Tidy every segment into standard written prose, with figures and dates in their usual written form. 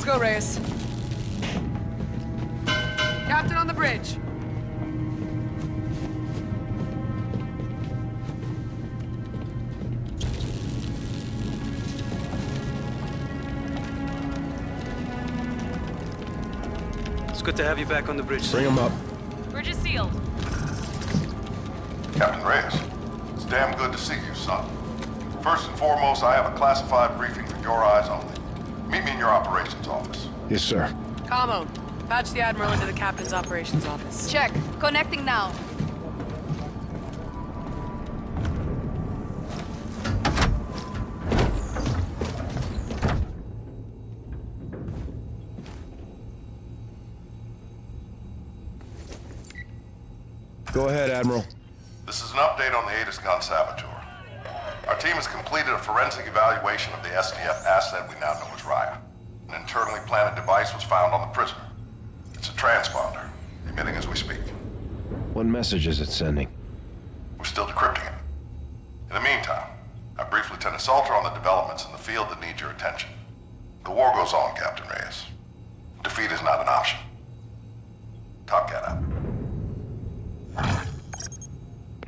Let's go, Reyes. Captain on the bridge. It's good to have you back on the bridge. Bring him up. Bridge is sealed. Captain Reyes, it's damn good to see you, son. First and foremost, I have a classified briefing for your eyes only. Meet me in your operations office. Yes, sir. Camo, patch the Admiral into the Captain's operations office. Check. Connecting now. Go ahead, Admiral. This is an update on the Aegis gun saboteur. Our team has completed a forensic evaluation of the SDF asset we now know as Raya. An internally planted device was found on the prisoner. It's a transponder, emitting as we speak. What message is it sending? We're still decrypting it. In the meantime, I briefed Lieutenant Salter on the developments in the field that need your attention. The war goes on, Captain Reyes. Defeat is not an option. Top Cat out.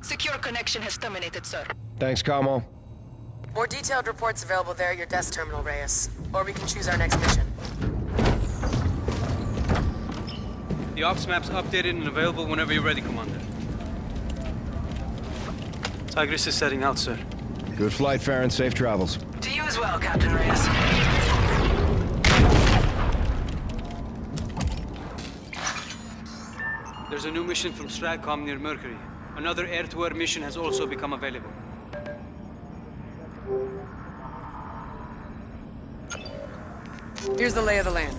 Secure connection has terminated, sir. Thanks, Camo. More detailed reports available there at your desk terminal, Reyes. Or we can choose our next mission. The ops map's updated and available whenever you're ready, Commander. Tigris is setting out, sir. Good flight, Farron. Safe travels. To you as well, Captain Reyes. There's a new mission from Stratcom near Mercury. Another air-to-air mission has also become available. Here's the lay of the land.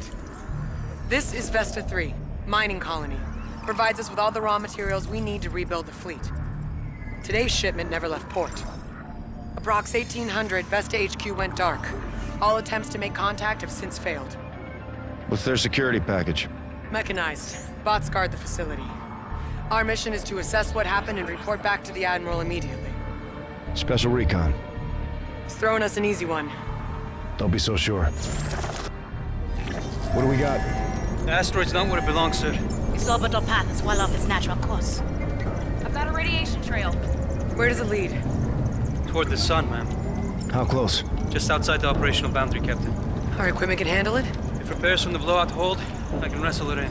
This is Vesta 3, mining colony. Provides us with all the raw materials we need to rebuild the fleet. Today's shipment never left port. Approx 1800, Vesta HQ went dark. All attempts to make contact have since failed. What's their security package? Mechanized. Bots guard the facility. Our mission is to assess what happened and report back to the Admiral immediately. Special recon. He's throwing us an easy one. Don't be so sure. What do we got? The asteroid's not where it belongs, sir. Its orbital path is well off its natural course. I've got a radiation trail. Where does it lead? Toward the sun, ma'am. How close? Just outside the operational boundary, Captain. Our equipment can handle it? If repairs from the blowout hold, I can wrestle it in.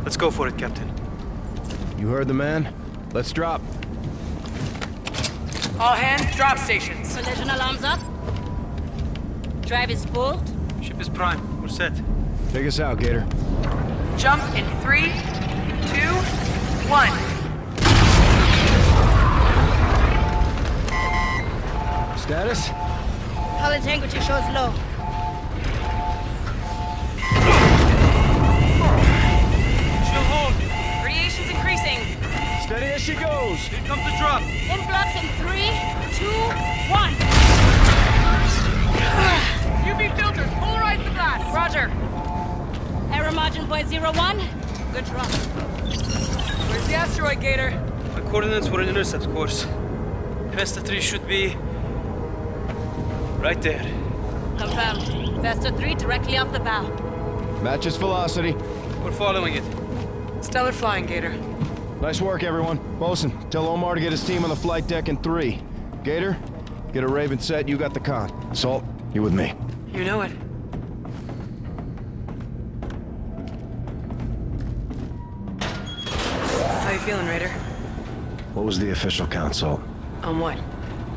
Let's go for it, Captain. You heard the man. Let's drop. All hands, drop stations. Collision alarms up. Drive is spooled. Ship is prime. We're set. Take us out, Gator. Jump in 3, 2, 1. Status? Hull integrity shows low. She'll hold. Radiation's increasing. Steady as she goes. Here comes the drop. Influx in 3, 2, 1. UV filters, polarize the glass. Roger. Error margin 0.01. Good drop. Where's the asteroid, Gator? My coordinates were an intercept course. Vesta 3 should be... right there. Confirmed. Vesta 3 directly off the bow. Matches velocity. We're following it. Stellar flying, Gator. Nice work, everyone. Bosun, tell Omar to get his team on the flight deck in 3. Gator, get a Raven set. You got the con. Salt, you with me. You know it. How you feeling, Raider? What was the official count, Salt? On what?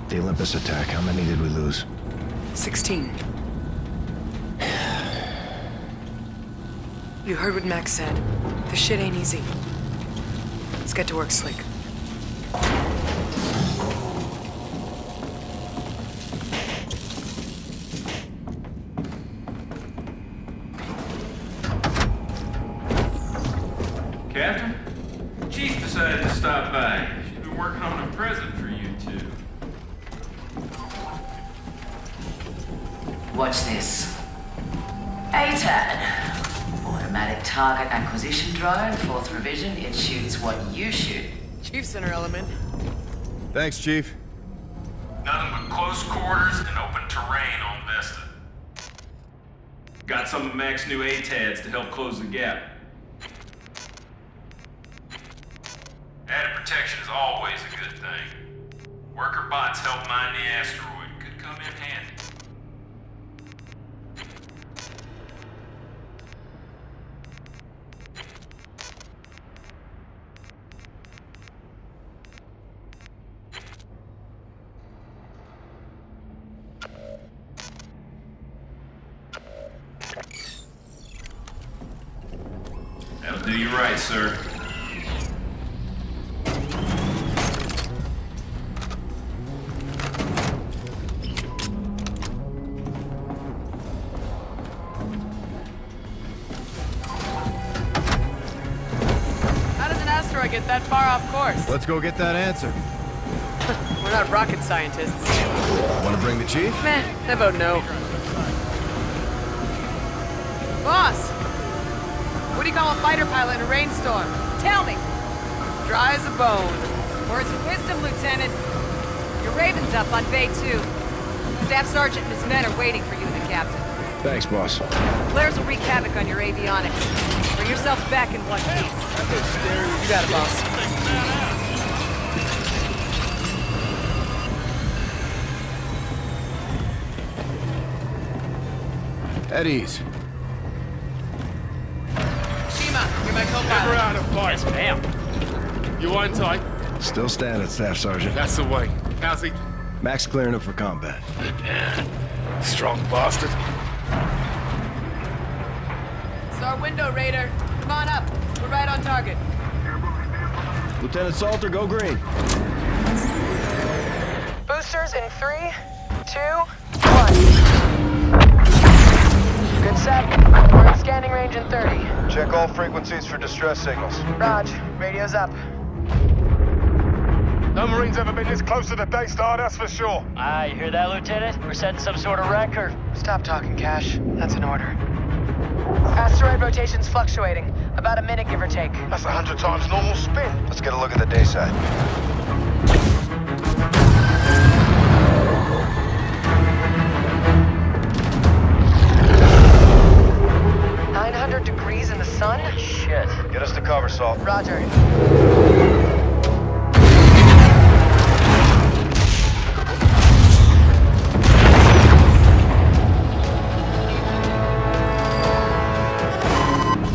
The Olympus attack. How many did we lose? 16. You heard what Max said. This shit ain't easy. Let's get to work, Slick. Captain? Chief decided to stop by. She's been working on a present for you two. Watch this. ATAD. Automatic target acquisition drone, 4th revision. It shoots what you shoot. Chief Center element. Thanks, Chief. Nothing but close quarters and open terrain on Vesta. Got some of Mac's new ATADs to help close the gap. Added protection is always a good thing. Worker bots help mine the asteroid. Could come in handy. That'll do you right, sir. How does an asteroid get that far off course? Let's go get that answer. We're not rocket scientists. Want to bring the chief? Meh, I vote no. Boss! What do you call a fighter pilot in a rainstorm? Tell me! Dry as a bone. Words of wisdom, Lieutenant. Your Raven's up on Bay 2. Staff Sergeant and his men are waiting for you and the captain. Thanks, boss. Flares will wreak havoc on your avionics. Bring yourselves back in one piece. You got it, boss. At ease. Shima, you're my Never co-pilot. out of fight. Yes, ma'am. You on tight? Still standing, Staff Sergeant. That's the way. How's he? Max clearing him for combat. Strong bastard. It's our window, Raider. Come on up. We're right on target. Lieutenant Salter, go green. Boosters in 3, 2, 1. Good set. We're in scanning range in 30. Check all frequencies for distress signals. Raj, radio's up. No Marines ever been this close to the Daystar, that's for sure. Ah, you hear that, Lieutenant? We're setting some sort of record. Stop talking, Cash. That's an order. Asteroid rotation's fluctuating. About a minute, give or take. That's 100 times normal spin. Let's get a look at the day side. Degrees in the sun? Shit. Get us to cover, Salt. Roger.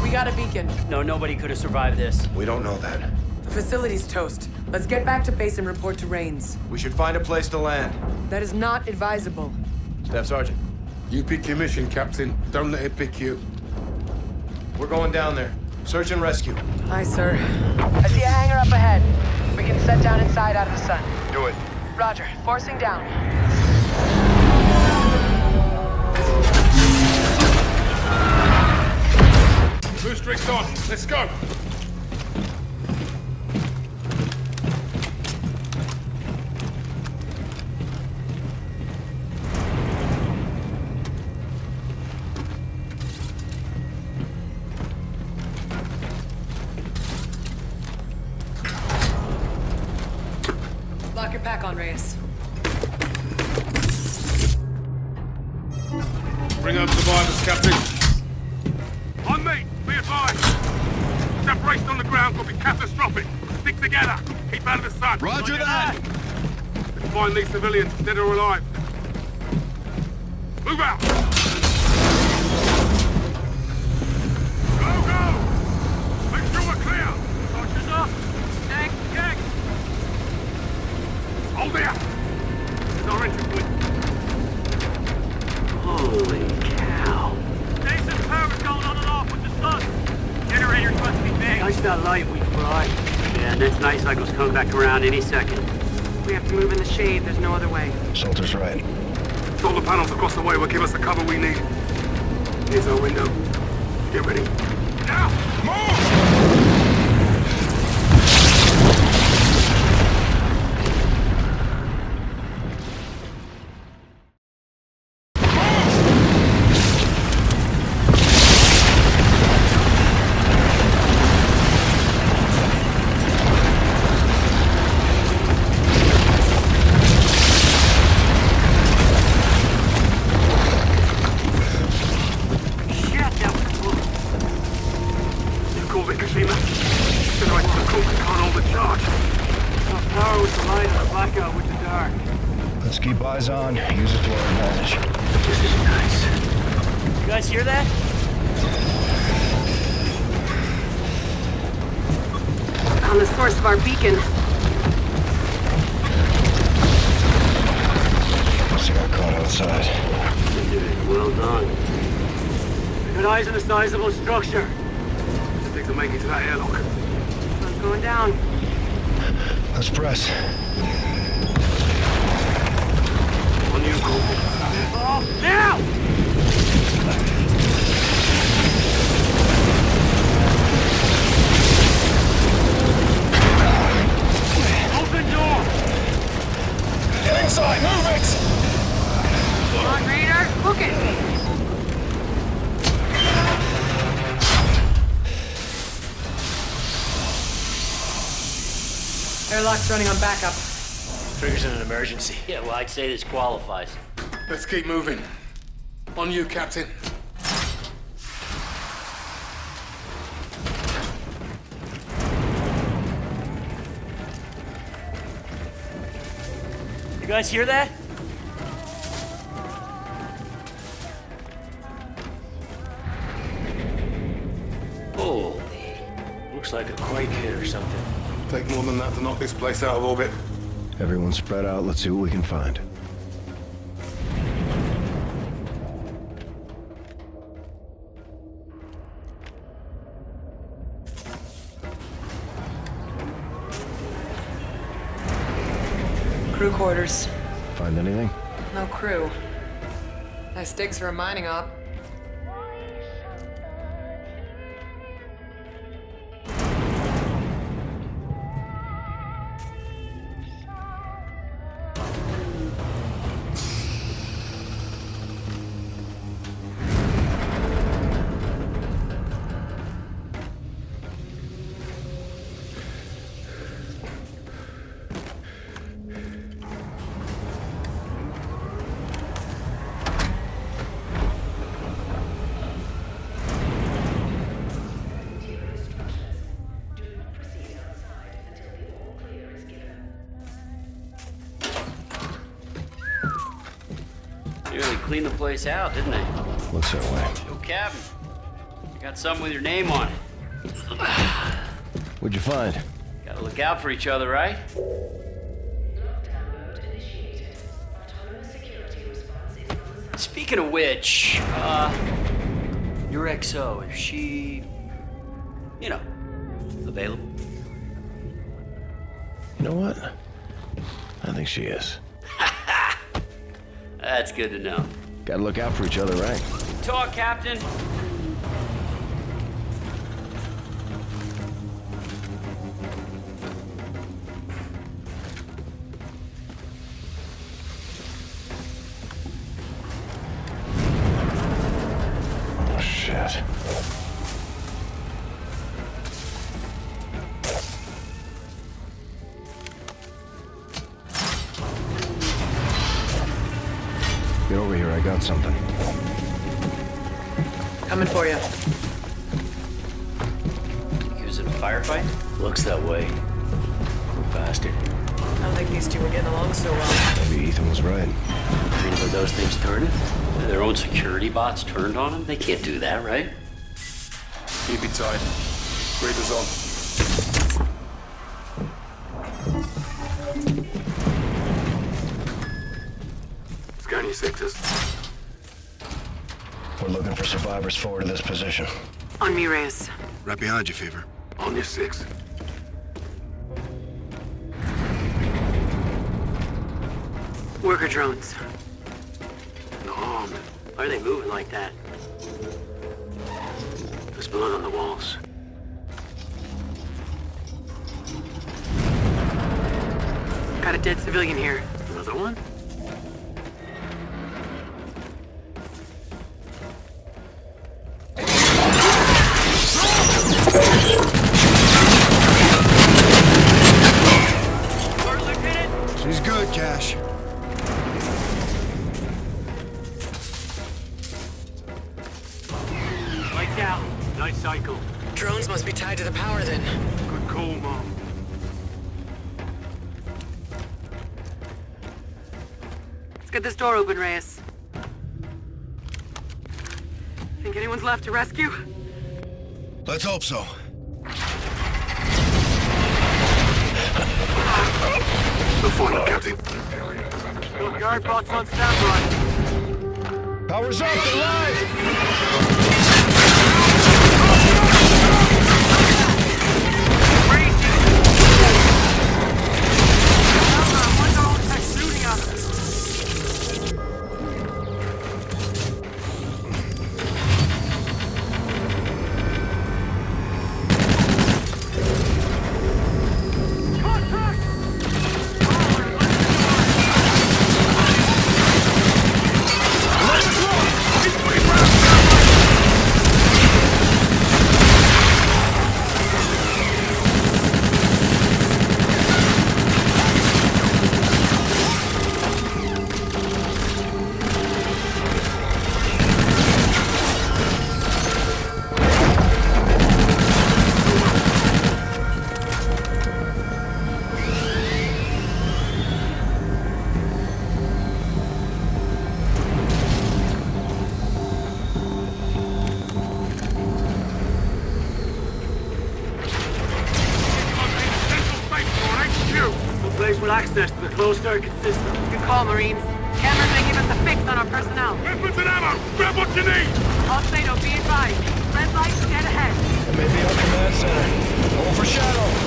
We got a beacon. No, nobody could have survived this. We don't know that. The facility's toast. Let's get back to base and report to Rains. We should find a place to land. That is not advisable. Staff Sergeant. You pick your mission, Captain. Don't let it pick you. We're going down there. Search and rescue. Aye, sir. I see a hangar up ahead. We can set down inside out of the sun. Do it. Roger. Forcing down. Booster rigs on. Let's go. Lock your pack on, Reyes. Bring up survivors, Captain. On me. Be advised. Separation on the ground could be catastrophic. Stick together. Keep out of the sun. Roger that. Let's find these civilians, dead or alive. Move out. Go, go. Make sure we're clear. Archers up. Tank, tank. Hold there. There's our entry point. Holy cow. Station power's going on and off with the sun. Generators must be big. Nice that light we fly. Yeah, next night cycle's coming back around any second. We have to move in the shade. There's no other way. Salter's right. Solar panels across the way will give us the cover we need. Here's our window. Get ready. Now! Move! Eyes on. Use it to our advantage. This is nice. You guys hear that? On the source of our beacon. Must have got caught outside. Well done. We got eyes on a sizable structure. I think they'll make it to that airlock. I'm going down. Let's press. On you, Corporal. Oh, now! Open door! Get inside! Move it! Come on, Raider. Book it. Airlock's running on backup. Triggers in an emergency. Yeah, well, I'd say this qualifies. Let's keep moving. On you, Captain. You guys hear that? Holy. Looks like a quake hit or something. Take more than that to knock this place out of orbit. Everyone spread out. Let's see what we can find. Crew quarters. Find anything? No crew. Nice digs for a mining op. They really cleaned the place out, didn't they? Looks that way. No cabin. You got something with your name on it. What'd you find? Gotta look out for each other, right? Speaking of which, your XO, is she, you know, available? You know what? I think she is. That's good to know. Gotta look out for each other, right? Talk, Captain. Oh, shit. Get over here, I got something. Coming for you. He was in a firefight? Looks that way. Poor bastard. I don't think these two were getting along so well. Maybe Ethan was right. Read about those things turning? Their own security bots turned on them? They can't do that, right? Keep it tight. Breathers on. Scan your sectors. We're looking for survivors forward to this position. On me, Reyes. Right behind you, Fever. On your 6. Worker drones. No, man. Why are they moving like that? There's blood on the walls. Got a dead civilian here. Another one? She's good, Cash. Lights out. Nice cycle. Drones must be tied to the power then. Good call, Mom. get this door open, Reyes. Think anyone's left to rescue? Let's hope so. We'll find it, Captain. Guard bots on standby. Power's up, they're live! Access to the closed circuit system. Good call, Marines. Cameron may give us a fix on our personnel. Weapons and ammo! Grab what you need! Alcedo, be advised. Red light, dead ahead. Maybe our command center. Overshadow!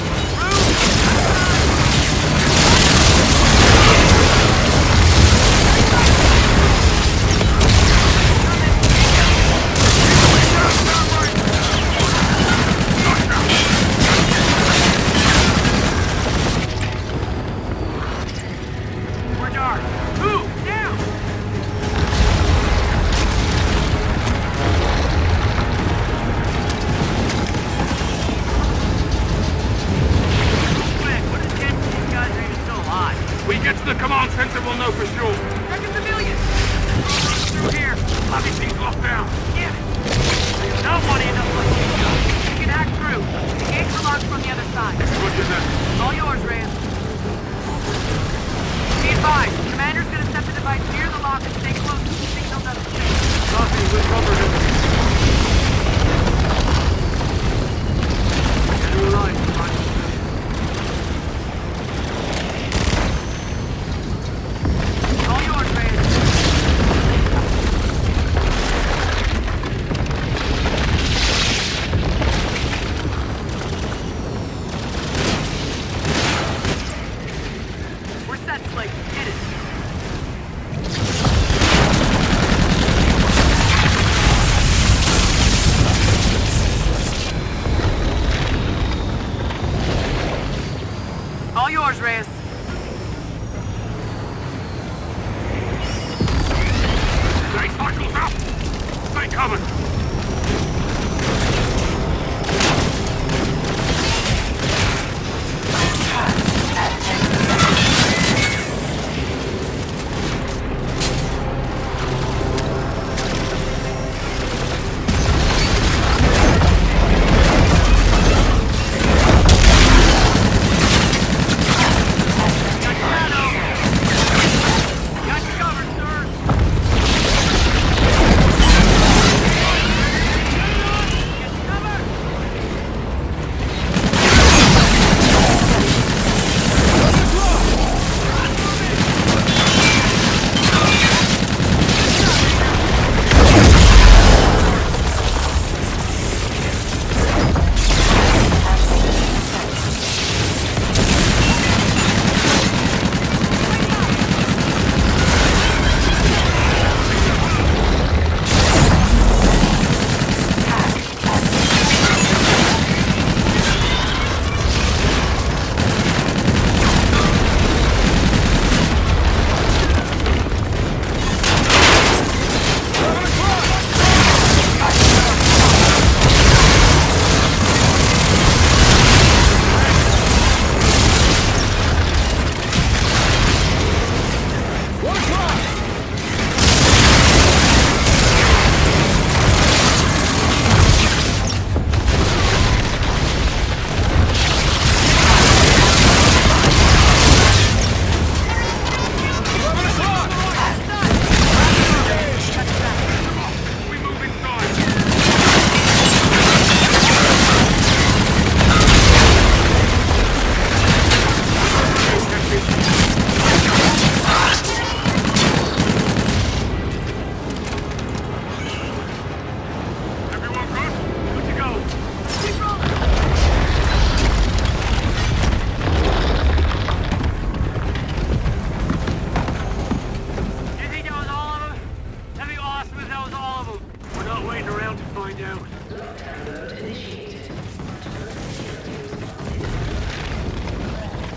possible that was all of them? We're not waiting around to find out.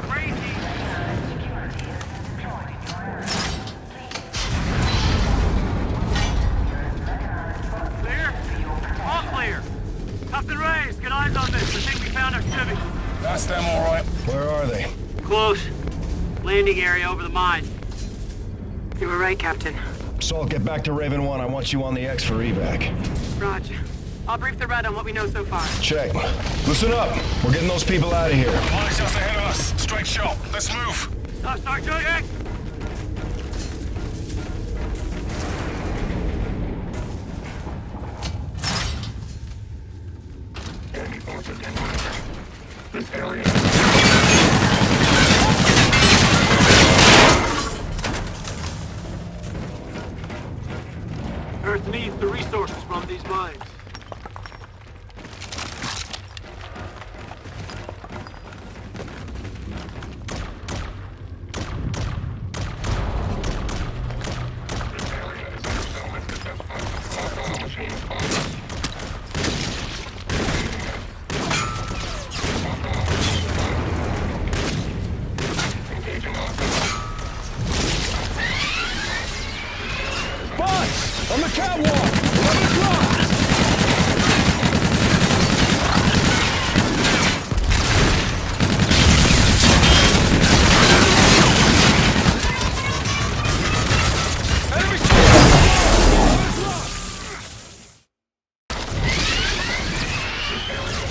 Crazy! Clear? All clear. Captain Reyes, get eyes on this. I think we found our civic. That's them, all right. Where are they? Close. Landing area over the mine. You were right, Captain. Salt, get back to Raven 1. I want you on the X for evac. Roger. I'll brief the Red on what we know so far. Check. Listen up. We're getting those people out of here. Mine's just ahead of us. Straight shot. Let's move. Start doing it. This area. Earth needs the resources from these mines. On the catwalk! 11 o'clock!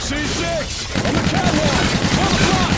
C6! On the catwalk! 12 o'clock!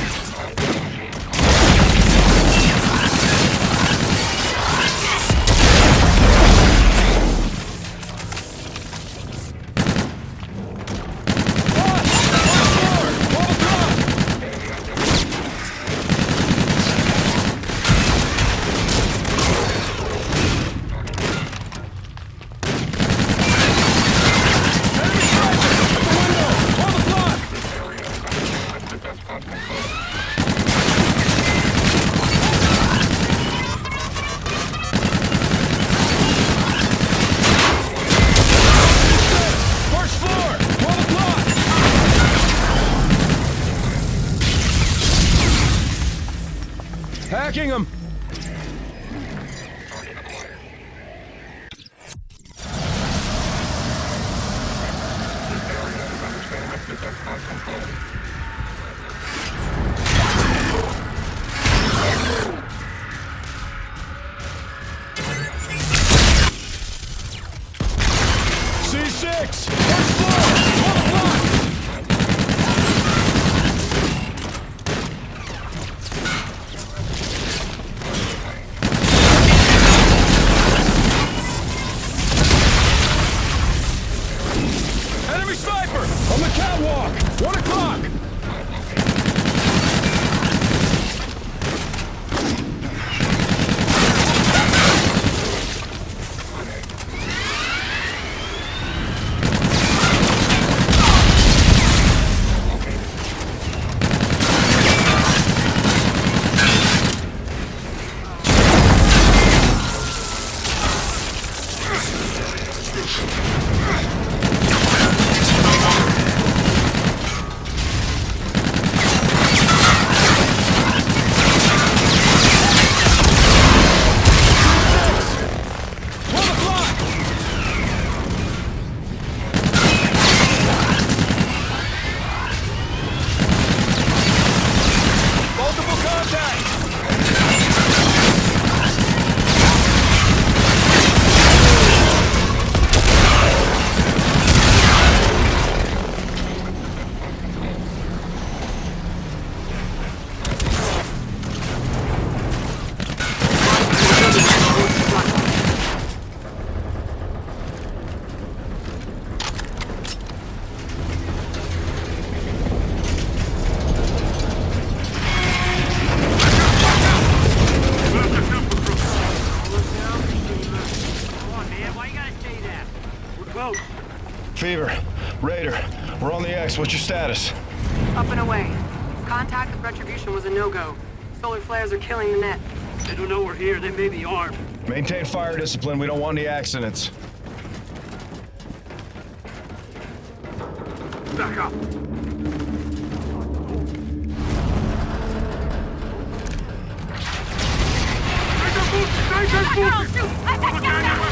Hacking him! C6! First floor! 12 o'clock! Enemy sniper! On the catwalk! 1 o'clock! Fever, Raider, we're on the X. What's your status? Up and away. Contact with Retribution was a no-go. Solar flares are killing the net. They don't know we're here. They may be armed. Maintain fire discipline. We don't want any accidents. Back up.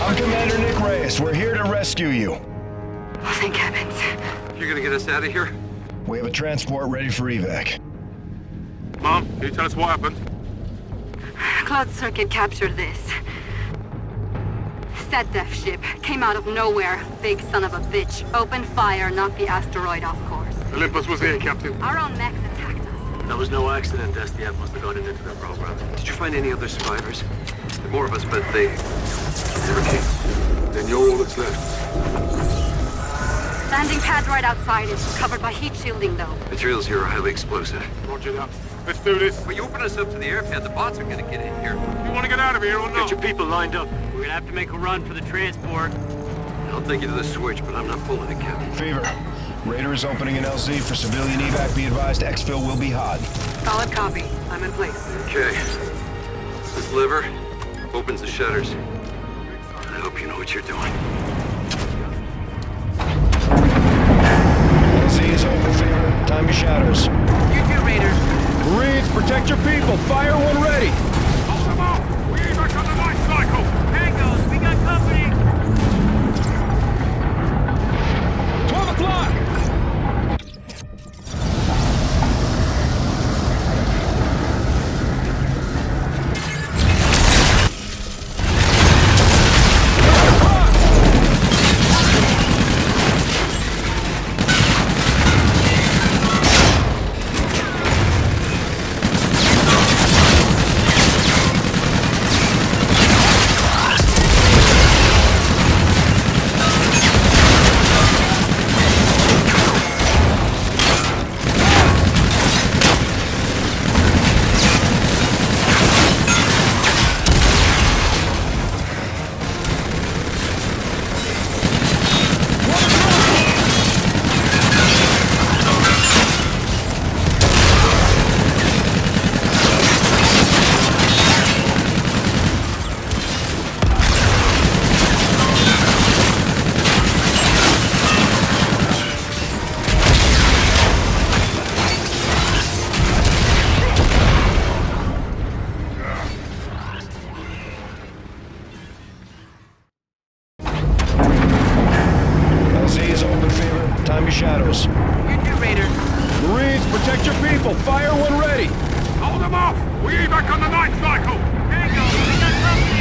I'm Commander Nick Reyes. We're here to rescue you. Oh, thank heavens. You're gonna get us out of here? We have a transport ready for evac. Mom, can you tell us what happened? Cloud Circuit captured this. Death ship came out of nowhere. Big son of a bitch. Opened fire, knocked the asteroid off course. Olympus was here, Captain. Our own mechs attacked us. That was no accident. SDF must have gotten into the program. Did you find any other survivors? There are more of us, but they never came. Then you're all that's left. Landing pad right outside is covered by heat shielding, though. Materials here are highly explosive. Roger that. Let's do this. When you open us up to the airpad, the bots are gonna get in here. You want to get out of here or not? Get your people lined up. We're gonna have to make a run for the transport. I'll take you to the switch, but I'm not pulling it, Captain. Fever. Raider is opening an LZ for civilian evac. Be advised, exfil will be hot. Solid copy. I'm in place. Okay. This lever opens the shutters. I hope you know what you're doing. LZ is open, Fever. Time your shadows. You too, Raiders. Marines, protect your people. Fire when ready. Hold them off! We evac on the light cycle! Tangos, we got company! 12 o'clock! Shadows. You too, Raiders. Marines, protect your people. Fire when ready. Hold them off! We evac on the night cycle! Tangos, we got company!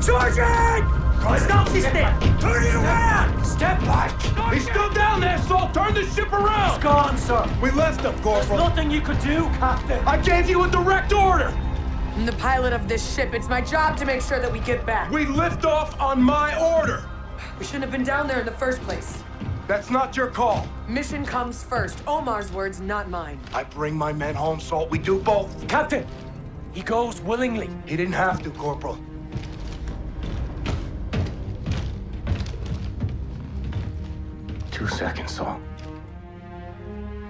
Sergeant! Stop this thing! Turn it around! Step back! He's still down there, Salt! Turn the ship around! He's gone, sir. We left him, Corporal. There's nothing you could do, Captain. I gave you a direct order! I'm the pilot of this ship. It's my job to make sure that we get back. We lift off on my order! We shouldn't have been down there in the first place. That's not your call. Mission comes first. Omar's words, not mine. I bring my men home, Salt. We do both. Captain, he goes willingly. He didn't have to, Corporal. Seconds, Salt.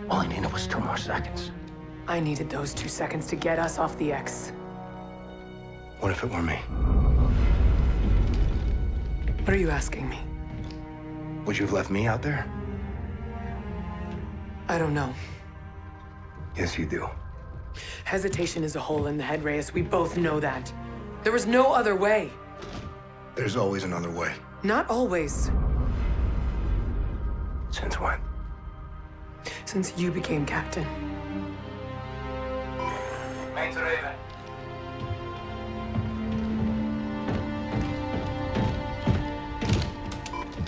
All I needed was 2 more seconds. I needed those 2 seconds to get us off the X. What if it were me? What are you asking me? Would you have left me out there? I don't know. Yes, you do. Hesitation is a hole in the head, Reyes. We both know that. There was no other way. There's always another way. Not always. Since when? Since you became captain. Main to Raven.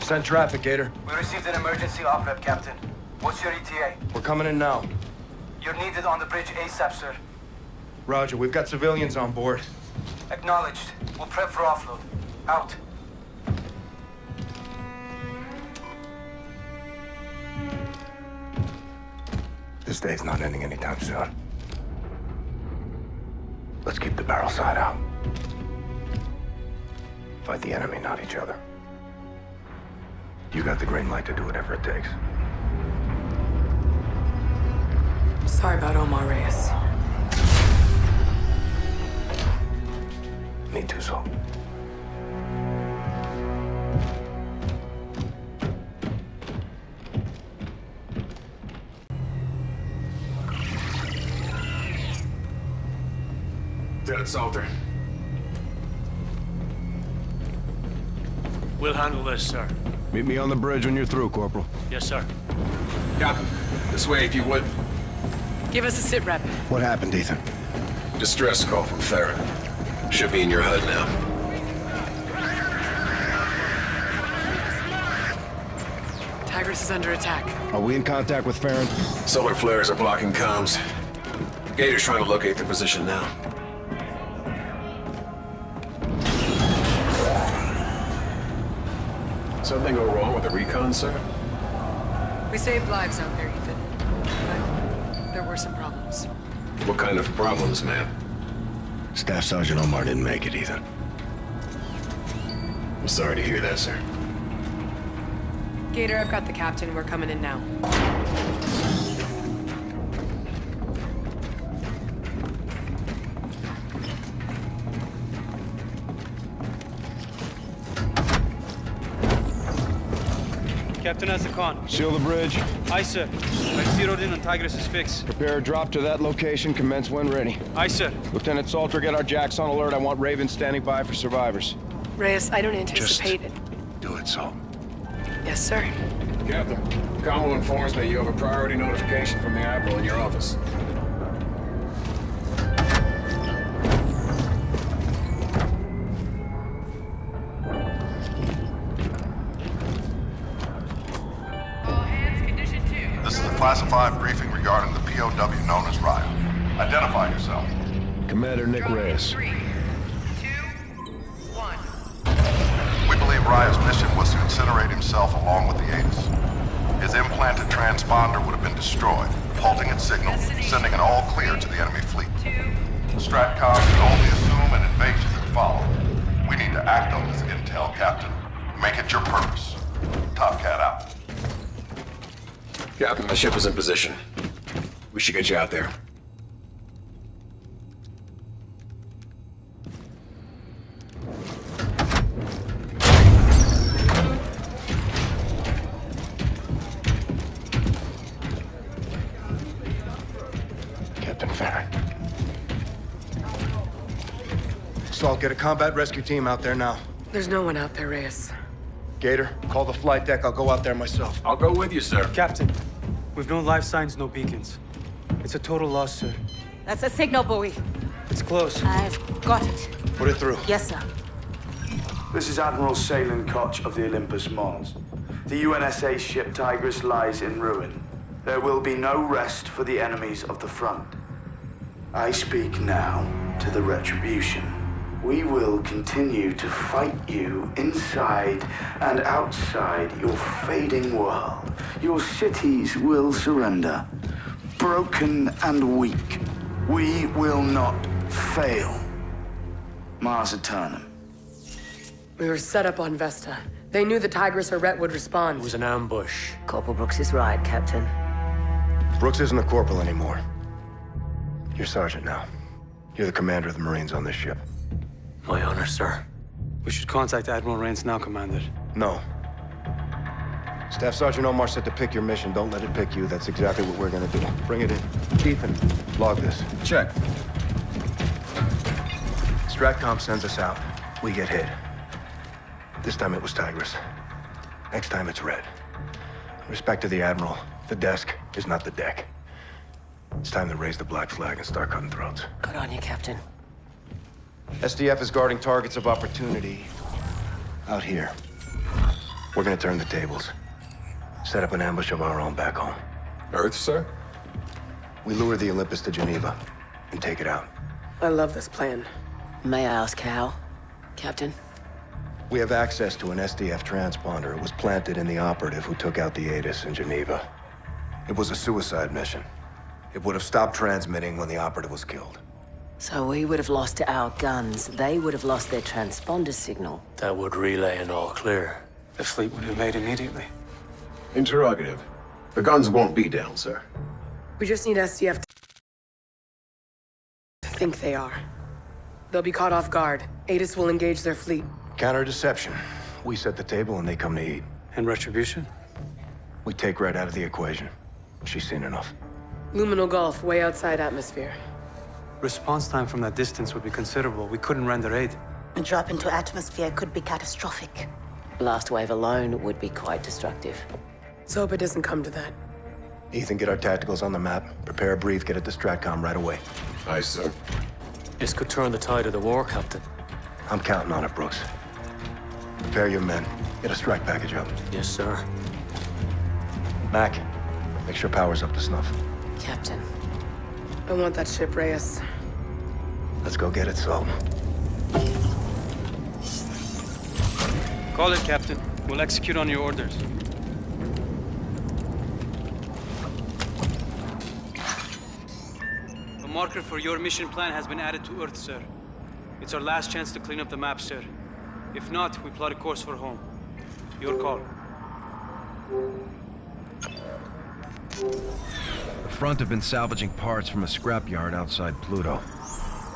Send traffic, Gator. We received an emergency off-rep, Captain. What's your ETA? We're coming in now. You're needed on the bridge ASAP, sir. Roger, we've got civilians on board. Acknowledged. We'll prep for offload. Out. This day's not ending anytime soon. Let's keep the barrel side out. Fight the enemy, not each other. You got the green light to do whatever it takes. Sorry about Omar, Reyes. Me too, Salt. Lieutenant Salter. We'll handle this, sir. Meet me on the bridge when you're through, Corporal. Yes, sir. Captain, this way if you would. Give us a sit rep. What happened, Ethan? Distress call from Farron. Should be in your HUD now. Tigris is under attack. Are we in contact with Farron? Solar flares are blocking comms. Gator's trying to locate the position now. Something go wrong with the recon, sir? We saved lives out there, Ethan. But there were some problems. What kind of problems, man? Staff Sergeant Omar didn't make it, Ethan. I'm sorry to hear that, sir. Gator, I've got the captain. We're coming in now. Captain has the con. Seal the bridge. Aye, sir. I've zeroed in on Tigris' fix. Prepare a drop to that location. Commence when ready. Aye, sir. Lieutenant Salter, get our jacks on alert. I want Raven standing by for survivors. Reyes, I don't anticipate it. Do it, Salt. Yes, sir. Captain, Commo informs me you have a priority notification from the Admiral in your office. This is a classified briefing regarding the POW known as Raya. Identify yourself. Commander Nick Reyes. 3, 2, 1. We believe Raya's mission was to incinerate himself along with the Aegis. His implanted transponder would have been destroyed, halting its signal, sending an all-clear to the enemy fleet. Stratcom can only assume an invasion would follow. We need to act on this intel, Captain. Make it your purpose. Top Cat out. Captain, the ship is in position. We should get you out there. Captain Farron. Salt, get a combat rescue team out there now. There's no one out there, Reyes. Gator, call the flight deck. I'll go out there myself. I'll go with you, sir. Captain, we've no life signs, no beacons. It's a total loss, sir. That's a signal buoy. It's close. I've got it. Put it through. Yes, sir. This is Admiral Salen Koch of the Olympus Mons. The UNSA ship Tigris lies in ruin. There will be no rest for the enemies of the front. I speak now to the Retribution. We will continue to fight you inside and outside your fading world. Your cities will surrender. Broken and weak, we will not fail. Mars Eternum. We were set up on Vesta. They knew the Tigris or Rhett would respond. It was an ambush. Corporal Brooks is right, Captain. Brooks isn't a corporal anymore. You're sergeant now. You're the commander of the Marines on this ship. My honor, sir. We should contact Admiral Rains now, Commander. No. Staff Sergeant Omar said to pick your mission. Don't let it pick you. That's exactly what we're gonna do. Bring it in. Ethan, log this. Check. Stratcom sends us out. We get hit. This time it was Tigris. Next time it's Red. Respect to the Admiral. The desk is not the deck. It's time to raise the black flag and start cutting throats. Good on you, Captain. SDF is guarding targets of opportunity out here. We're gonna turn the tables. Set up an ambush of our own back home. Earth, sir? We lure the Olympus to Geneva and take it out. I love this plan. May I ask how, Captain? We have access to an SDF transponder. It was planted in the operative who took out the Atis in Geneva. It was a suicide mission. It would have stopped transmitting when the operative was killed. So we would have lost our guns. They would have lost their transponder signal. That would relay an all clear. The fleet would have made immediately. Interrogative. The guns won't be down, sir. We just need SDF to think they are. They'll be caught off guard. Atis will engage their fleet. Counter-deception. We set the table and they come to eat. And Retribution? We take Red out of the equation. She's seen enough. Luminal Gulf, way outside atmosphere. Response time from that distance would be considerable. We couldn't render aid. A drop into atmosphere could be catastrophic. Blast wave alone would be quite destructive. Let's hope it doesn't come to that. Ethan, get our tacticals on the map. Prepare a brief, get it to Stratcom right away. Aye, sir. This could turn the tide of the war, Captain. I'm counting on it, Brooks. Prepare your men. Get a strike package up. Yes, sir. Mac, make sure power's up to snuff. Captain. I want that ship, Reyes. Let's go get it, Salt. Call it, Captain. We'll execute on your orders. A marker for your mission plan has been added to Earth, sir. It's our last chance to clean up the map, sir. If not, we plot a course for home. Your call. The front have been salvaging parts from a scrapyard outside Pluto.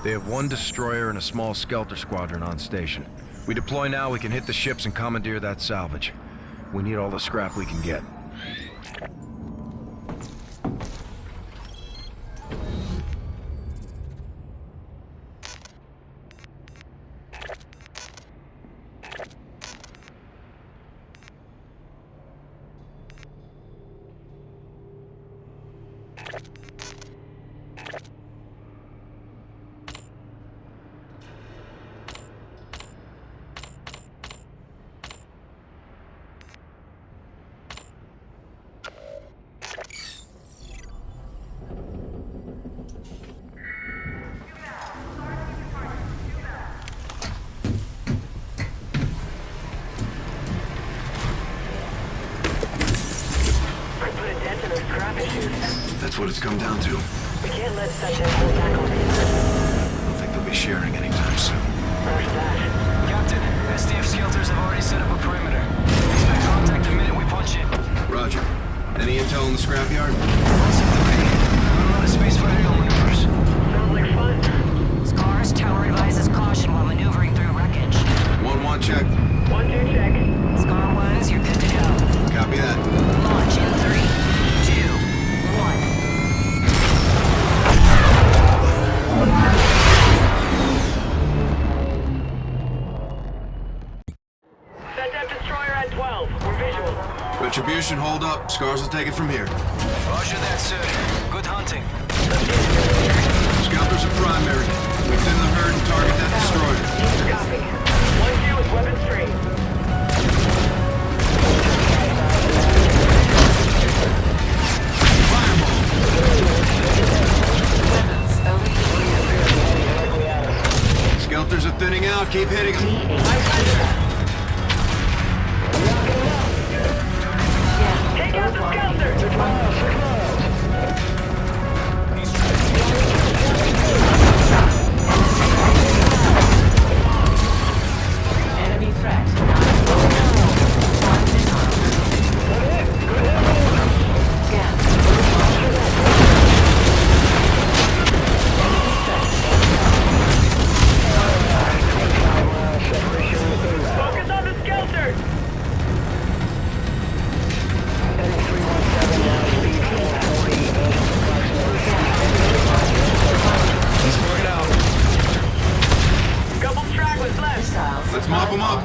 They have one destroyer and a small Skelter squadron on station. We deploy now, we can hit the ships and commandeer that salvage. We need all the scrap we can get. That's what it's come down to. We can't let such a pull back on it. I don't think they'll be sharing anytime soon. Where's that? Captain, SDF skelters have already set up a perimeter. Expect contact the minute we punch in. Roger. Any intel in the scrapyard? Most of the way. Not a lot of space for aerial maneuvers. Sounds like fun. Scars, tower advises caution while maneuvering through wreckage. 1-1 check. 1-2 check. Scar 1s, you're good to go. Copy that. Launch in 3, 2, 1. Set that destroyer at 12. We're visual. Retribution, hold up. Scars will take it from here. Roger that, sir. Good hunting. Skelters are primary. We thin the herd and target that destroyer. Copy. 1-2 is weapons Keep hitting him. Take out the Skelter! Enemy threat. Focus on the Skelter! He's working out. Couple stragglers left. Let's mop him up.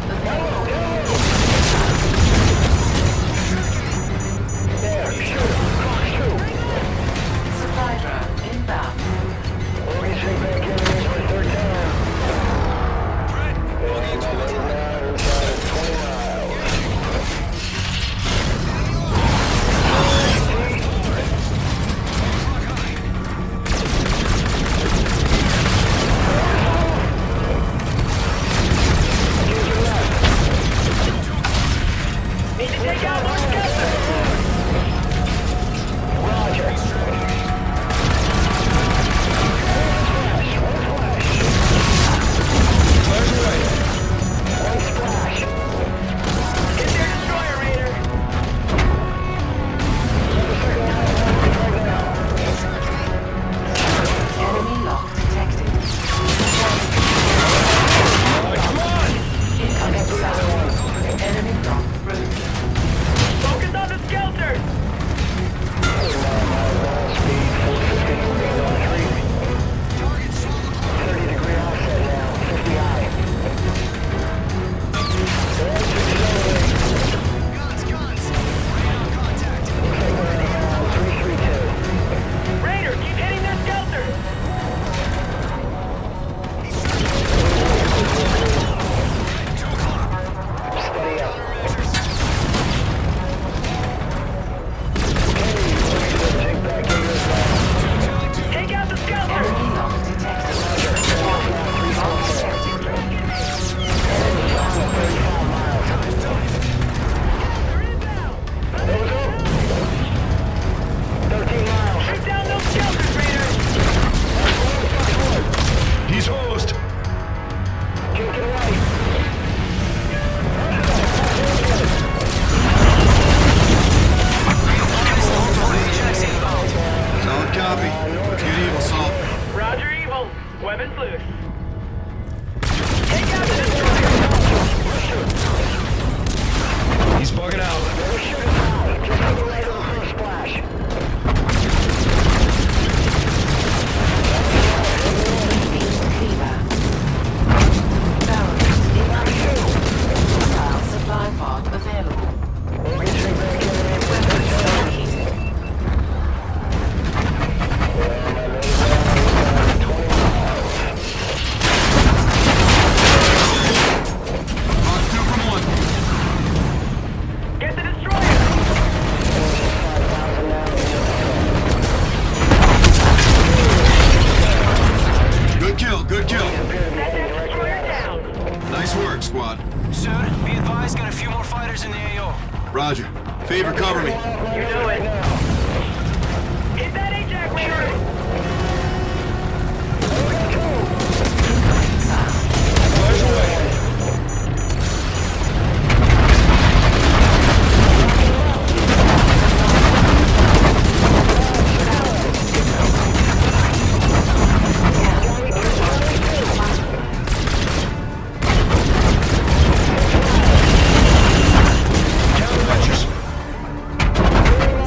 Supply drone inbound. Need to take out more Skelters! Get their destroyer, Raider! Enemy lock detected. Incoming sound. Enemy lock broken. Focus on the Skelter! Raider, keep hitting their Skelter! Take out the Skelter! Enemy lock detected. Lock detected. Enemy lock. Shoot down those Skelters, Raider! He's hosed. Solid copy. Let's get evil, Salt. Roger, Evil. Weapons loose. Take out the destroyer! He's bugging out. Missile supply pod available. Weapons overheating. Box 2 from 1. Get the destroyer! Good kill, good kill. Set that destroyer down! Nice work, squad. Sir, be advised, got a few more fighters in the AO. Roger. Favor, cover me. You know it. Hit that AJAC, Raider! Flash away.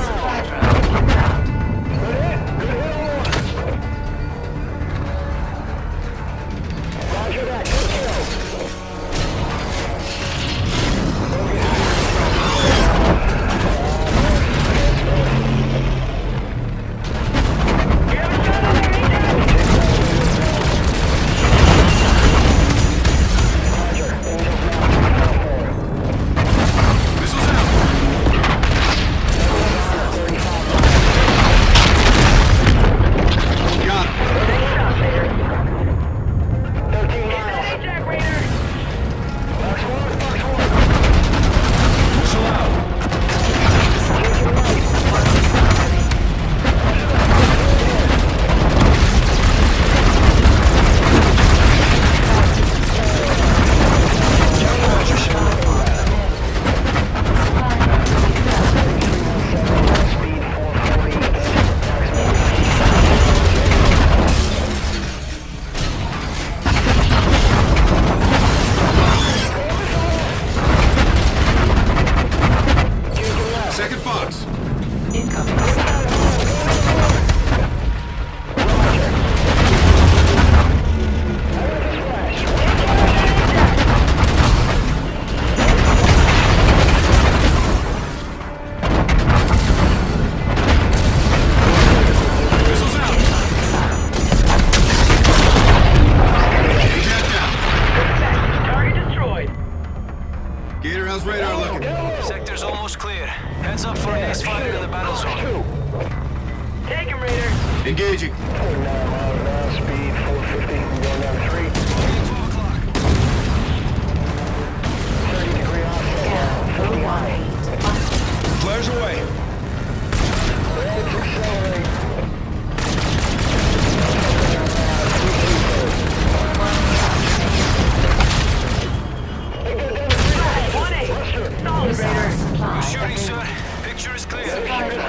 Supply drone inbound. Gator, how's radar looking? Sector's almost clear. Heads up for an ace fighter in the battle zone. Take him, Raider. Engaging. 49 miles an hour, speed 450, going down 3. 30-degree offset. Flares away. Ready to accelerate. Solid, Raider. Good shooting, sir. Picture is clear.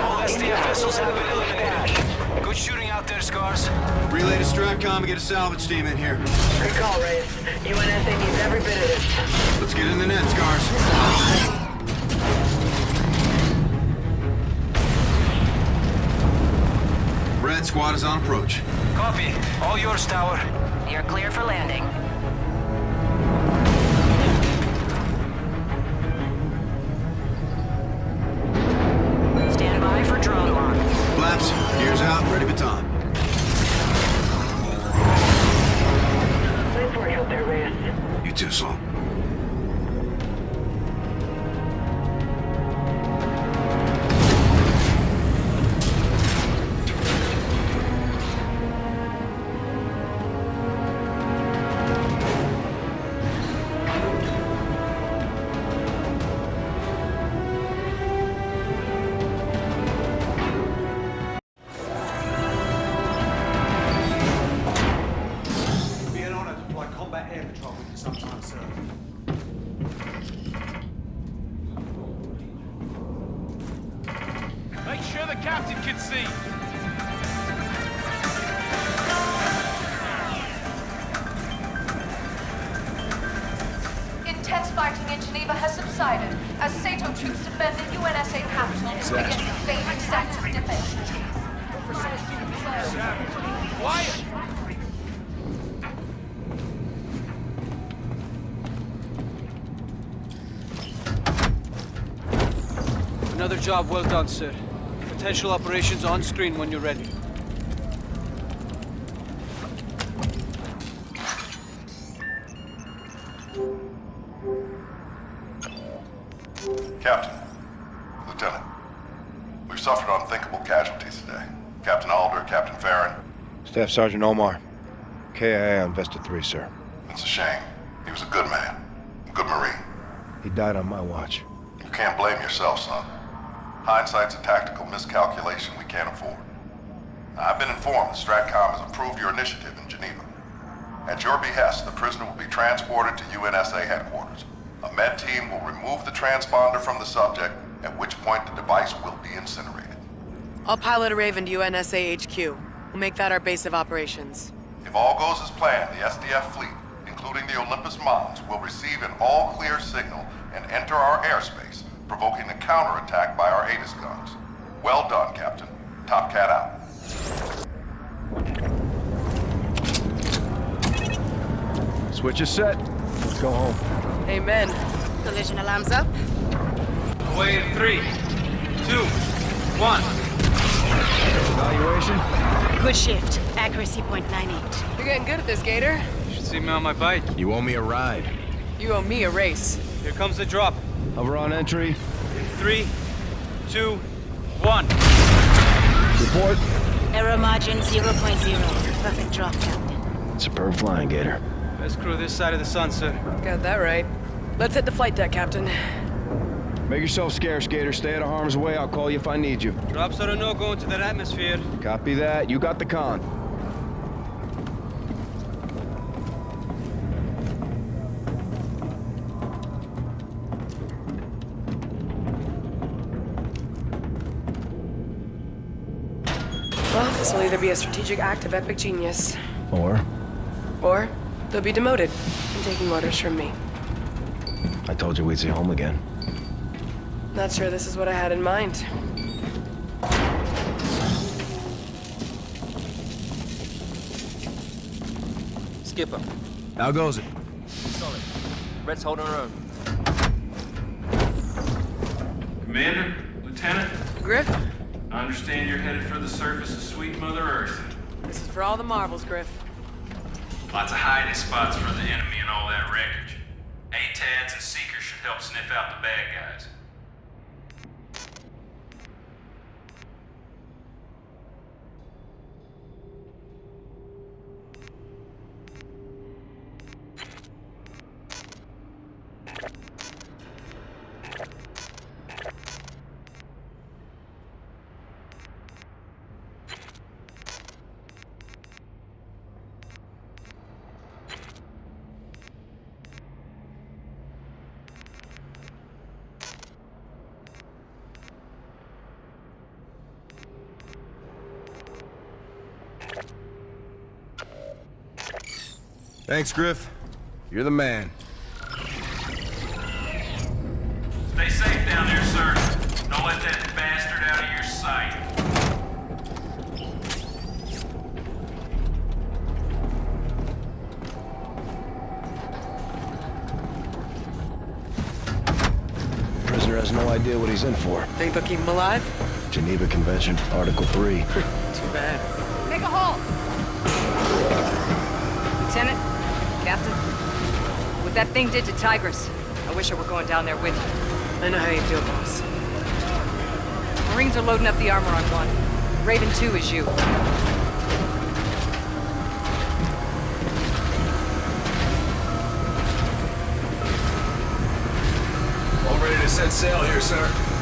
All SDF vessels have been eliminated. Good shooting out there, Scars. Relay to Stratcom and get a salvage team in here. Good call, Reyes. UNSA needs every bit of this. Let's get in the net, Scars. Red squad is on approach. Copy. All yours, Tower. You're clear for landing. Stand by for drone lock. Flaps, gears out, ready baton. Nice work out there, Reyes. You too, Saul. Make sure the captain can see. Intense fighting in Geneva has subsided as Sato troops defend the UNSA capital against evading sector defense. Quiet! Another job well done, sir. Potential operations on screen when you're ready. Captain, Lieutenant, we've suffered unthinkable casualties today. Captain Alder, Captain Farron. Staff Sergeant Omar. KIA on Vesta 3, sir. It's a shame. He was a good man, a good Marine. He died on my watch. You can't blame yourself, son. Hindsight's a tactical miscalculation we can't afford. I've been informed that Stratcom has approved your initiative in Geneva. At your behest, the prisoner will be transported to UNSA headquarters. A med team will remove the transponder from the subject, at which point the device will be incinerated. I'll pilot a Raven to UNSA HQ. We'll make that our base of operations. If all goes as planned, the SDF fleet, including the Olympus Mons, will receive an all-clear signal and enter our airspace, provoking a counterattack by our Aegis guns. Well done, Captain. Top Cat out. Switch is set. Let's go home. Amen. Collision alarms up. Away in 3, 2, 1. Evaluation? Good shift. Accuracy .98. You're getting good at this, Gator. You should see me on my bike. You owe me a ride. You owe me a race. Here comes the drop. Hover on entry. In 3, 2, 1. Report. Error margin 0.0. Perfect drop, Captain. Superb flying, Gator. Best crew this side of the sun, sir. Got that right. Let's hit the flight deck, Captain. Make yourself scarce, Gator. Stay out of harm's way. I'll call you if I need you. Drops are a no-go into that atmosphere. Copy that. You got the con. Well, this will either be a strategic act of epic genius, Or they'll be demoted and taking orders from me. I told you we'd see home again. Not sure this is what I had in mind. Skipper. How goes it? Solid. Red's holding her own. Commander, Lieutenant, Griff, I understand you're headed for the surface of sweet Mother Earth. this is for all the marbles, Griff. Lots of hiding spots for the enemy and all that wreckage. ATADs and Seekers should help sniff out the bad guys. Thanks, Griff. You're the man. Stay safe down there, sir. Don't let that bastard out of your sight. Prisoner has no idea what he's in for. Think they'll keep him alive? Geneva Convention, Article 3. Too bad. Make a halt! Lieutenant, Captain, what that thing did to Tigris, I wish I were going down there with you. I know how you feel, boss. Marines are loading up the armor on one. Raven 2 is you. All ready to set sail here, sir.